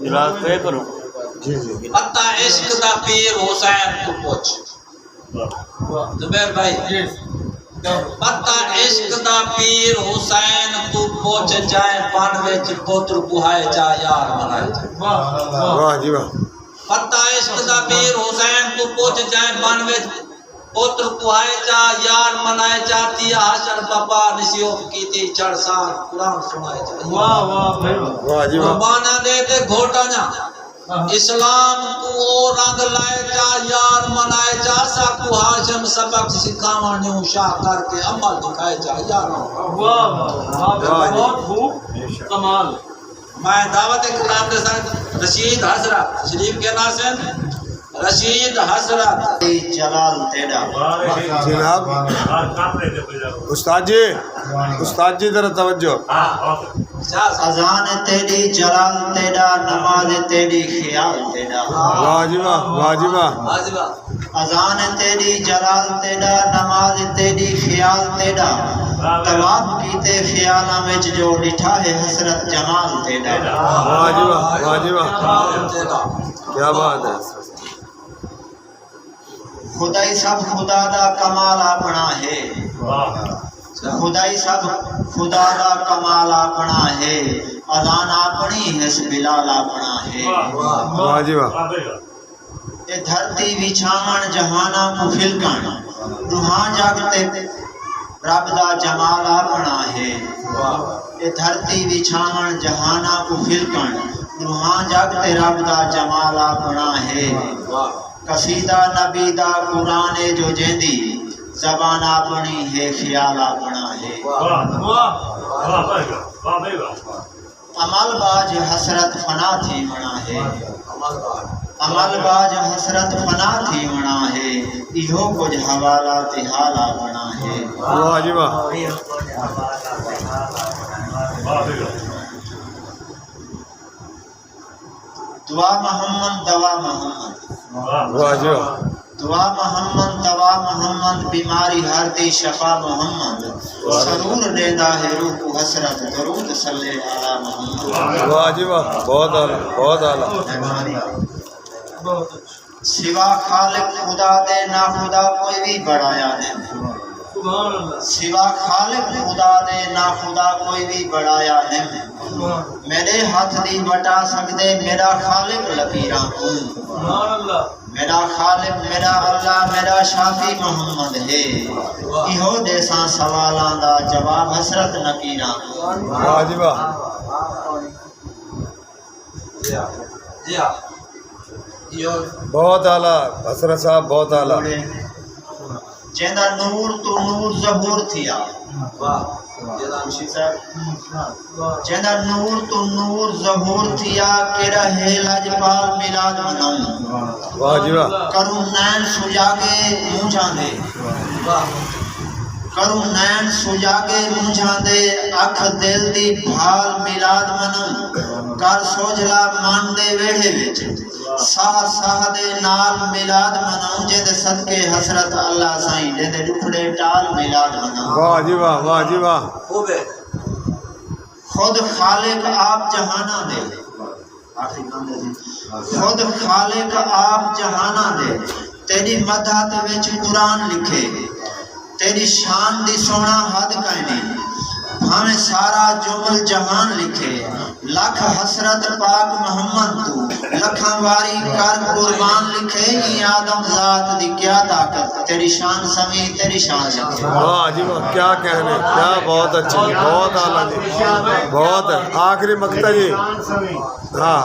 جلال پہ کروں جی جی پتہ عشق دا پیر حسین تو پوچھ زبیر بھائی پتہ عشق دا پیر حسین تو پوچھ جائے بن وچ پوتر بہائے جا یار منائے جا واہ جی واہ پتہ عشق دا پیر حسین تو پوچھ جائے بن وچ پوتر بہائے جا یار منائے جاتی حشر بابا نصیحت کی تھی چڑھ سال قرآن سنائے جا واہ جی واہ قربانہ دے دے گھوٹا جا اسلام کو او رنگ لائے جا یار منائے جا ساکو ہاشم سبق سکھاواں نیوں شاہ کر کے عمل دکھائے جا یار بہت خوب کمال میں دعوت کلام کے ساتھ رشید حضرت شریف کے ناصر رشید حضرت جلال تیرا جناب استاد جی ذرا توجہ اذان تیری جلال تیرا نماز تیری خیال تیرا واہ جی واہ واہ جی واہ اذان تیری جلال تیرا نماز تیری خیال تیرا طواف کیتے خیالاں وچ جو ڈٹھا ہے حسرت جمال تیرا واہ جی واہ واہ جی واہ کیا بات ہے خدائی سب خدا دا کمال اپنا ہے خدائی سب خدا دا کمال اپنا ہے اذان اپنی ہے بلال اپنا ہے واہ جی واہ اے دھرتی وچھاون جہانا کو پھلکن روحاں جاگتے رب دا جمال اپنا ہے اے دھرتی وچھاون جہانا کو پھلکن روحاں جاگتے رب دا جمال اپنا ہے قصیدہ نبی دا قرآن جو جیندی زبان اپنی ہے خیال اپنا ہے عمل باج حسرت فنا تھی منا ہے عمل باج حسرت فنا تھی منا ہے ایہو کچھ حوالہ تحالہ بنا ہے واہ جی واہ دعا محمد دوا محمد واہ جی واہ دعا محمد دوا محمد بیماری ہر دی شفا محمد سرور دینا ہے روح کو حسرت درود صلی علی محمد واہ جی واہ بہت اعلیٰ بہت اعلیٰ سوا خالق خدا دے نا خدا کوئی بھی بڑھایا نہیں سوا خالق خدا دے نا خدا کوئی بھی بڑھایا نہیں میرے ہاتھ دی بٹا سکدے میرا خالق لکیراں کو میرا خالق میرا اللہ میرا شافی محمد ہے ایہو دیساں سوالاں دا جواب حسرت نکیراں واہ جی واہ بہت اعلیٰ حسرت صاحب بہت اعلیٰ جیندہ نور تو نور ظہور تھیا جیندہ نور تو نور ظہور تھیا کیڑا ہے لاجپال میلاد مناؤں واہ جی واہ کروں نین سجاگے مونجھاں دے کروں نین سجاگے مونجھاں دے اکھ دل دی بھال میلاد مناؤں کر سوجلا مان دے ویڑے وچ ساہ ساہ دے نال میلاد مناؤں جے دے صدقے حسرت اللہ سائیں جے دے ڈکھڑے ٹال میلاد مناؤں واہ جی واہ واہ جی واہ خود خالق آپ جہانا دے خود خالق آپ جہانا دے تیری مدح تے وچ قرآن لکھے تیری شان دی سونا حد کائنی ہمیں سارا جمل جہان لکھے لکھ حسرت پاک محمد تو لکھاں واری کر قربان لکھے یہ آدم ذات دی کیا طاقت تیری شان سمیع تیری شان لکھے واہ جی واہ کیا کہنے کیا بہت اچھا جی بہت اعلیٰ جی بہت آخری مقطع جی ہاں